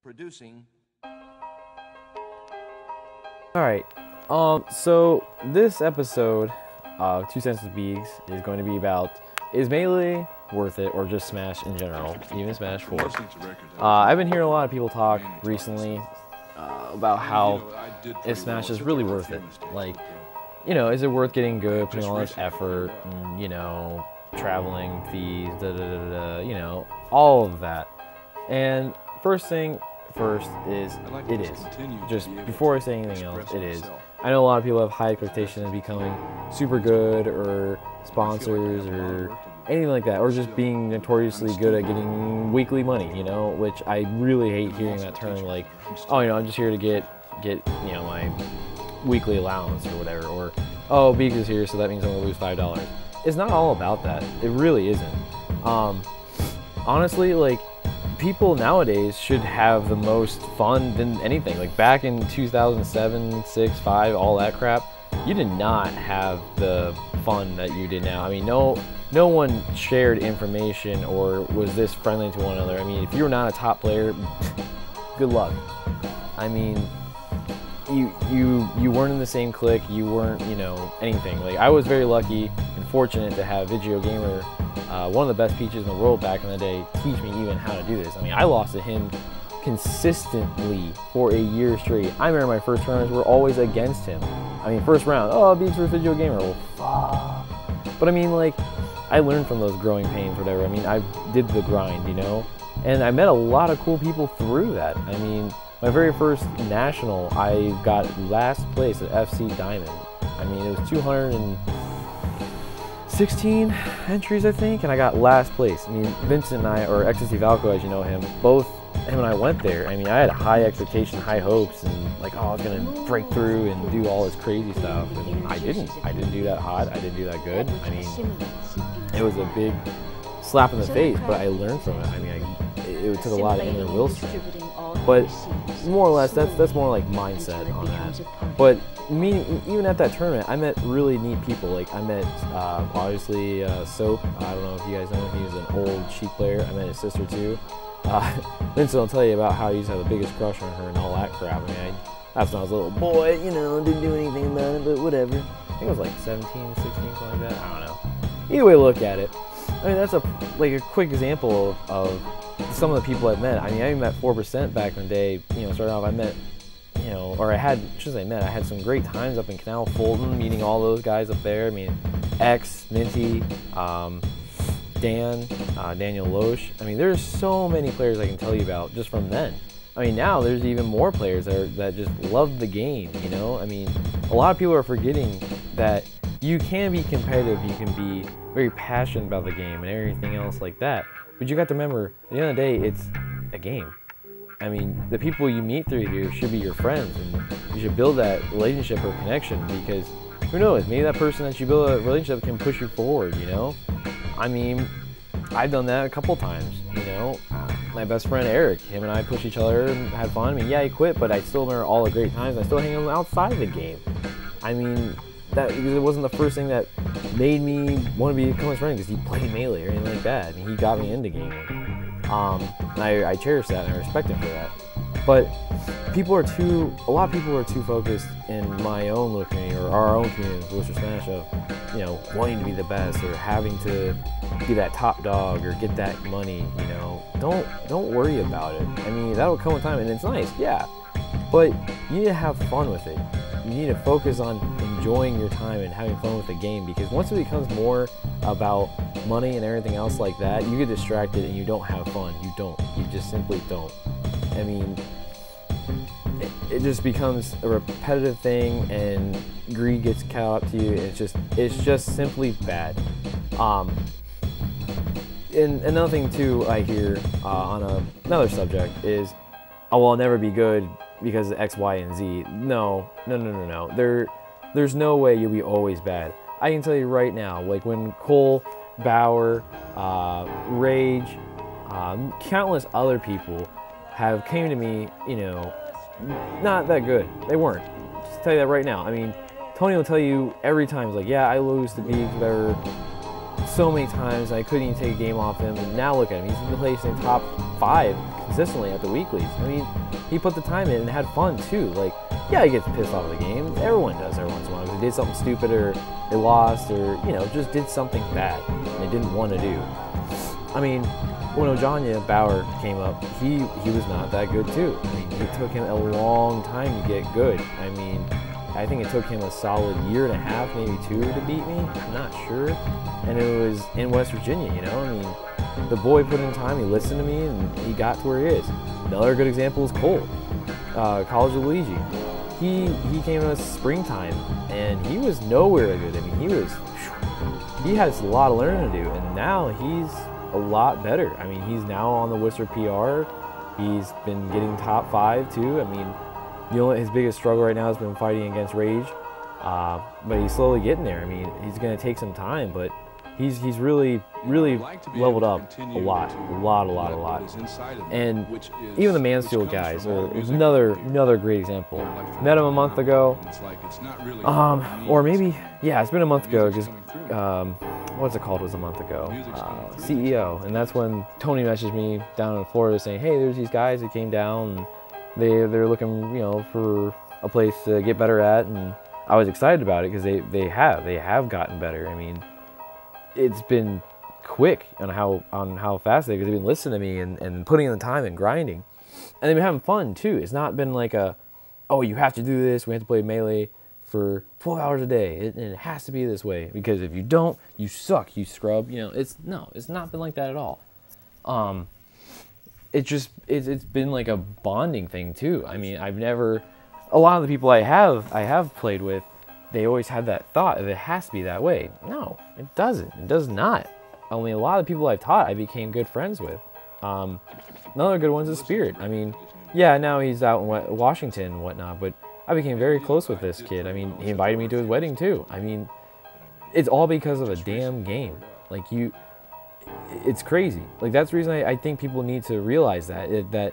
producing. Alright, so this episode of 2 Cents with Beegs is going to be about, is Melee worth it, or just Smash in general, even Smash 4. I've been hearing a lot of people talk recently about how if Smash is really worth it. Like, you know, is it worth getting good, putting all this effort, and, you know, traveling fees, you know, all of that. And first thing first is, it is. Just before I say anything else, it is. I know a lot of people have high expectations of becoming super good, or sponsors, or anything like that, or just being notoriously good at getting weekly money, you know, which I really hate hearing that term, like, oh, you know, I'm just here to get, you know, my weekly allowance or whatever, or, oh, Beegs is here, so that means I'm gonna lose $5. It's not all about that. It really isn't. Honestly, like, people nowadays should have the most fun than anything. Like, back in 2007, 6, 5, all that crap, you did not have the fun that you did now. I mean, no one shared information or was this friendly to one another. I mean, if you're not a top player, good luck. I mean, you weren't in the same clique, you weren't, you know, anything. Like, I was very lucky and fortunate to have Video Gamer, one of the best peaches in the world back in the day, teach me even how to do this. I mean, I lost to him consistently for a year straight. I remember my first tournaments were always against him. I mean, first round, oh, Beegs versus Video Gamer, well, fuck. But I mean, like, I learned from those growing pains, whatever. I mean, I did the grind, you know? And I met a lot of cool people through that. I mean, my very first national, I got last place at FC Diamond. I mean, it was 216 entries, I think, and I got last place. I mean, Vincent and I, or Ecstasy Valco, as you know him, both him and I went there. I mean, I had high expectations, high hopes, and like, oh, I was gonna break through and do all this crazy stuff. And I didn't. I didn't do that hot. I didn't do that good. I mean, it was a big slap in the face, but I learned from it. I mean, it took a lot of inner will strength. But more or less, that's more like mindset on that. But me, even at that tournament, I met really neat people. Like, I met obviously Soap. I don't know if you guys know him. He's an old Sheik player. I met his sister too. Vincent will tell you about how he used to have the biggest crush on her and all that crap. I mean, that's when I was a little boy, you know, didn't do anything about it, but whatever. I think it was like 17, 16, something like that. I don't know. Either way, look at it. I mean, that's a quick example of some of the people I've met. I mean, I met 4% back in the day. You know, starting off, I met, you know, or I had, shouldn't say met, I had some great times up in Canal Fulton, meeting all those guys up there. I mean, X, Minty, Dan, Daniel Loesch. I mean, there's so many players I can tell you about just from then. I mean, now there's even more players that just love the game, you know? I mean, a lot of people are forgetting that you can be competitive, you can be very passionate about the game and everything else like that. But you got to remember, at the end of the day, it's a game. I mean, the people you meet through here should be your friends, and you should build that relationship or connection, because who knows, maybe that person that you build a relationship can push you forward, you know? I mean, I've done that a couple times, you know? My best friend Eric, him and I pushed each other and had fun. I mean, yeah, he quit, but I still remember all the great times. I still hang out outside the game. I mean, that, because it wasn't the first thing that made me want to become his friend, because he played Melee or anything like that. I mean, he got me into gaming. I cherish that and I respect him for that. But a lot of people are too focused in my own little community, or our own community, Wooster Smash, of, you know, wanting to be the best, or having to be that top dog, or get that money, you know. Don't worry about it. I mean, that'll come with time, and it's nice, yeah. But you need to have fun with it. You need to focus on enjoying your time and having fun with the game, because once it becomes more about money and everything else like that, you get distracted and you don't have fun. You don't. You just simply don't. I mean, it just becomes a repetitive thing, and greed gets caught up to you, and it's just simply bad. And another thing too I hear on another subject is, oh, well, I'll never be good because of X, Y, and Z. No. There's no way you'll be always bad. I can tell you right now, like when Cole, Bauer, Rage, countless other people have came to me, you know, not that good. They weren't. Just tell you that right now. I mean, Tony will tell you every time, he's like, yeah, I lose to Beegs, whatever. so many times I couldn't even take a game off him, and now look at him. He's been placing top 5 consistently at the weeklies. I mean, he put the time in and had fun too. Like, yeah, he gets pissed off at the game. Everyone does every once in a while. If they did something stupid or they lost or, you know, just did something bad they didn't want to do. I mean, when Ojanya Bauer came up, he was not that good too. I mean, it took him a long time to get good. I mean, I think it took him a solid year and a half, maybe 2, to beat me. I'm not sure. And it was in West Virginia, you know? I mean, the boy put in time, he listened to me, and he got to where he is. Another good example is Cole, College of Luigi. He came in springtime, and he was nowhere good. I mean, he has a lot of learning to do, and now he's a lot better. I mean, he's now on the Wooster PR. He's been getting top 5 too. I mean, his biggest struggle right now has been fighting against Rage, but he's slowly getting there. I mean, he's going to take some time, but he's really leveled up a lot. And even the Mansfield guys are another great example. Met him a month ago, or maybe, yeah, it's been a month ago. Just what's it called? It was a month ago. CEO, and that's when Tony messaged me down in Florida saying, "Hey, there's these guys that came down. And they're looking, you know, for a place to get better at," and I was excited about it because they have gotten better. I mean, it's been quick on how fast they've been listening to me and putting in the time and grinding, and they've been having fun too. It's not been like oh, you have to do this. We have to play Melee for 12 hours a day, and it has to be this way, because if you don't, you suck, you scrub. You know, it's not been like that at all. It's been like a bonding thing too. I mean, a lot of the people I have played with, they always had that thought that it has to be that way. No, it doesn't. It does not. Only a lot of the people I've taught, I became good friends with. Another good one's is Spirit. I mean, yeah, now he's out in Washington and whatnot, but I became very close with this kid. I mean, he invited me to his wedding too. I mean, it's all because of a damn game. Like, it's crazy. Like, that's the reason I think people need to realize that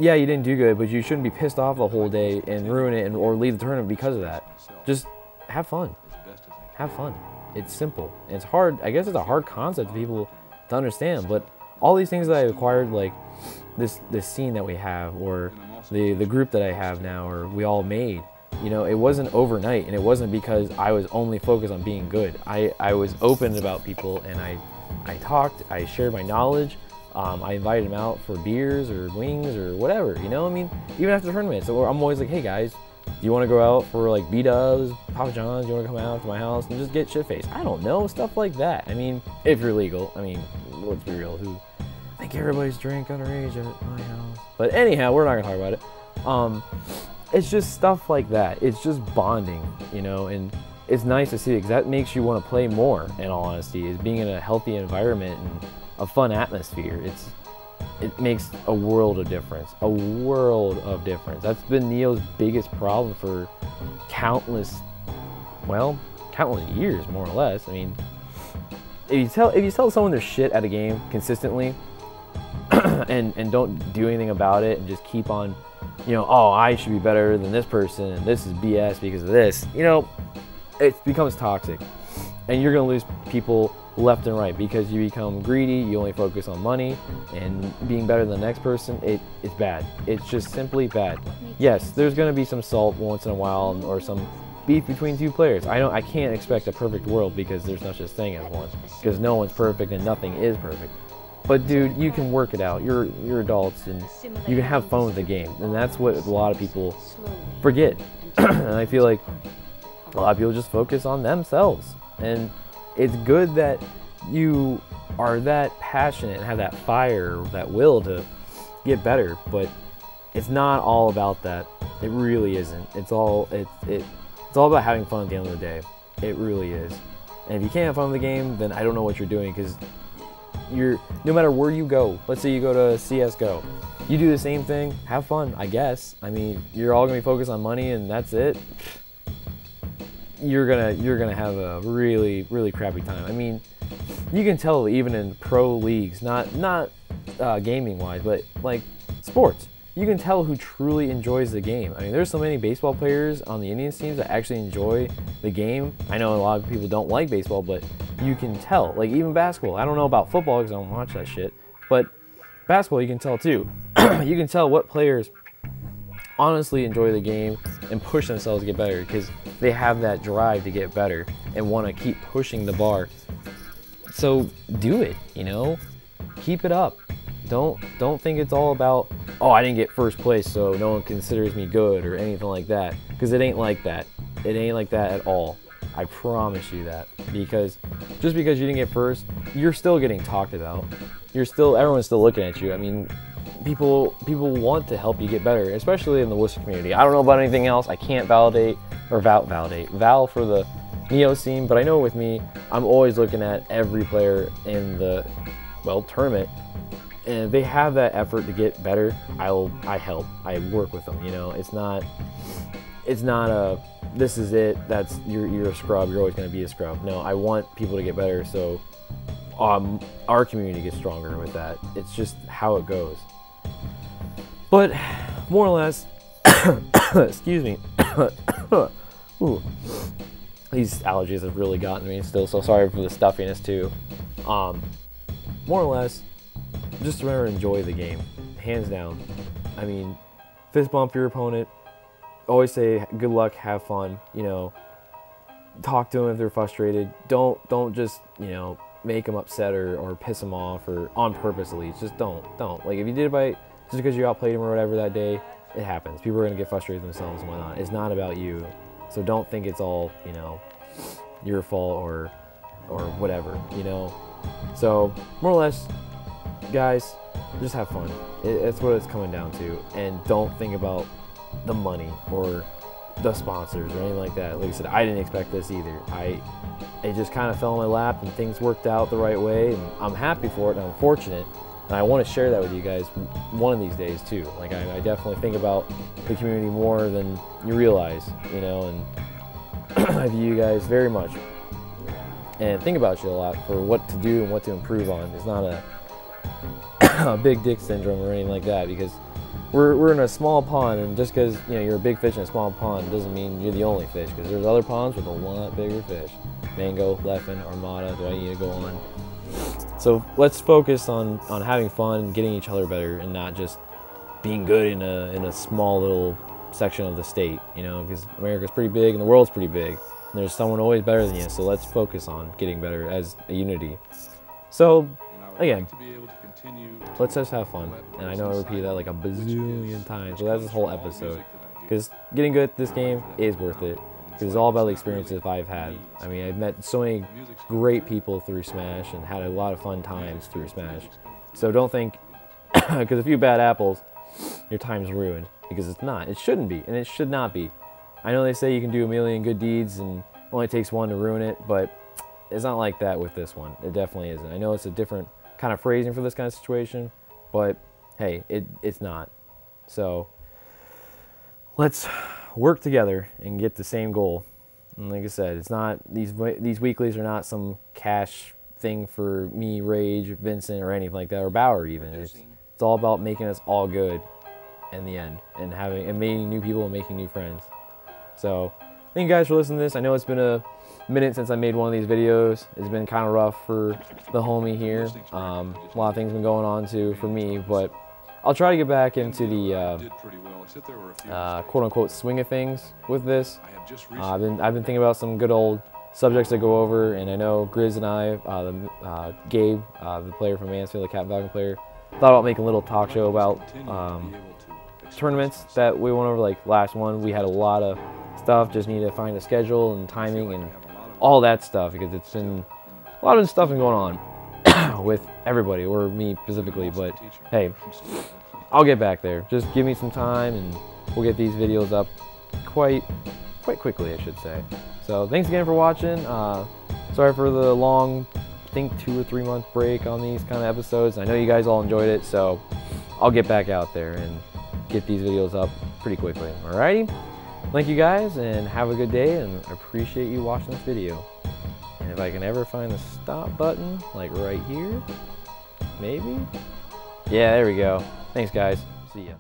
yeah, you didn't do good, but you shouldn't be pissed off the whole day and ruin it or leave the tournament because of that. Just have fun. Have fun. It's simple. It's hard. I guess it's a hard concept for people to understand, but all these things that I acquired, like this scene that we have, or the group that I have now, or we all made, you know, it wasn't overnight, and it wasn't because I was only focused on being good. I was open about people, and I talked, I shared my knowledge, I invited them out for beers or wings or whatever, you know. I mean, even after the tournament, so I'm always like, hey guys, do you want to go out for like B-dubs, Papa John's, do you want to come out to my house and just get shit-faced? I don't know, stuff like that. I mean, if you're legal. I mean, let's be real, I think everybody's drink underage at my house. But anyhow, we're not gonna talk about it. It's just stuff like that. It's just bonding, you know, and it's nice to see, because that makes you want to play more, in all honesty, is being in a healthy environment and a fun atmosphere. It makes a world of difference. A world of difference. That's been Neo's biggest problem for countless years, more or less. I mean, if you tell someone they're shit at a game consistently and don't do anything about it, and just keep on, you know, oh, I should be better than this person and this is BS because of this, you know, it becomes toxic, and you're gonna lose people left and right because you become greedy. You only focus on money and being better than the next person. It's bad. It's just simply bad. Yes, there's gonna be some salt once in a while, or some beef between two players. I can't expect a perfect world, because there's no such thing as one, because no one's perfect and nothing is perfect. But dude, you can work it out. You're adults, and you can have fun with the game, and that's what a lot of people forget. And I feel like a lot of people just focus on themselves, and it's good that you are that passionate and have that fire, that will to get better, but it's not all about that. It really isn't. It's all about having fun at the end of the day. It really is. And if you can't have fun with the game, then I don't know what you're doing, because no matter where you go, let's say you go to CSGO, you do the same thing, have fun, I guess. I mean, you're all gonna be focused on money and that's it. You're gonna have a really, really crappy time. I mean, you can tell even in pro leagues, not gaming wise, but like sports, you can tell who truly enjoys the game. I mean, there's so many baseball players on the Indians teams that actually enjoy the game. I know a lot of people don't like baseball, but you can tell. Like even basketball, I don't know about football because I don't watch that shit, but basketball you can tell too. You can tell what players honestly enjoy the game and push themselves to get better because they have that drive to get better and want to keep pushing the bar. So do it, you know, keep it up. Don't think it's all about, oh, I didn't get first place so no one considers me good or anything like that, because it ain't like that. It ain't like that at all. I promise you that, because just because you didn't get first, you're still getting talked about. Everyone's still looking at you. I mean, people want to help you get better, especially in the Wooster community. I don't know about anything else. I can't vouch for the Neo scene, but I know with me, I'm always looking at every player in the, well, tournament, and if they have that effort to get better, I help. I work with them. You know, it's not a this is it. That's you're a scrub. You're always going to be a scrub. No, I want people to get better, so our community gets stronger with that. It's just how it goes. But more or less, excuse me. Ooh, these allergies have really gotten me still, so sorry for the stuffiness too. More or less, just remember to enjoy the game, hands down. I mean, fist bump your opponent. Always say good luck, have fun. You know, talk to them if they're frustrated. Don't just, you know, make them upset or piss them off, or on purpose at least. Just don't. Like if you did it by just because you outplayed them or whatever that day, it happens. People are gonna get frustrated themselves and whatnot. It's not about you, so don't think it's all, you know, your fault or whatever, you know. So more or less, guys, just have fun. It's what it's coming down to, and don't think about the money or the sponsors or anything like that. Like I said, I didn't expect this either. It just kind of fell in my lap and things worked out the right way, and I'm happy for it and I'm fortunate, and I want to share that with you guys one of these days too. Like I definitely think about the community more than you realize, you know, and I view you guys very much and think about you a lot for what to do and what to improve on. It's not a big dick syndrome or anything like that, because we're in a small pond, and just because, you know, you're a big fish in a small pond doesn't mean you're the only fish, because there's other ponds with a lot bigger fish. Mango, Leffen, Armada, do I need to go on? So let's focus on having fun and getting each other better, and not just being good in a small little section of the state, you know, because America's pretty big and the world's pretty big, and there's someone always better than you. So let's focus on getting better as a unity. So again, let's just have fun. And I know I repeated that like a bazillion times, but that's this whole episode, because getting good at this game is worth it, because it's all about the experiences I've had. I mean, I've met so many great people through Smash and had a lot of fun times through Smash. So don't think because a few bad apples your time's ruined, because it's not. It shouldn't be, and it should not be. I know they say you can do a million good deeds and it only takes one to ruin it, but it's not like that with this one. It definitely isn't. I know it's a different kind of phrasing for this kind of situation, but hey, it's not. So let's work together and get the same goal. And like I said, it's not, these weeklies are not some cash thing for me, Rage, Vincent, or anything like that, or Bauer even. It's all about making us all good in the end, and meeting new people and making new friends. So thank you guys for listening to this. I know it's been a minute since I made one of these videos. It's been kind of rough for the homie here. A lot of things been going on too for me, but I'll try to get back into the quote-unquote swing of things with this. I've been thinking about some good old subjects to go over, and I know Grizz and I, Gabe, the player from Mansfield, the Captain Falcon player, thought about making a little talk show about tournaments that we went over. Like last one, we had a lot of stuff, just need to find a schedule and timing and all that stuff, because it's been a lot of stuff going on with everybody, or me specifically. But hey, I'll get back there. Just give me some time and we'll get these videos up quite quickly, I should say. So thanks again for watching. Sorry for the long, I think 2 or 3 month break on these kind of episodes. I know you guys all enjoyed it, so I'll get back out there and get these videos up pretty quickly. Alrighty? Thank you guys, and have a good day, and I appreciate you watching this video. And if I can ever find the stop button, like right here, maybe? Yeah, there we go. Thanks guys. See ya.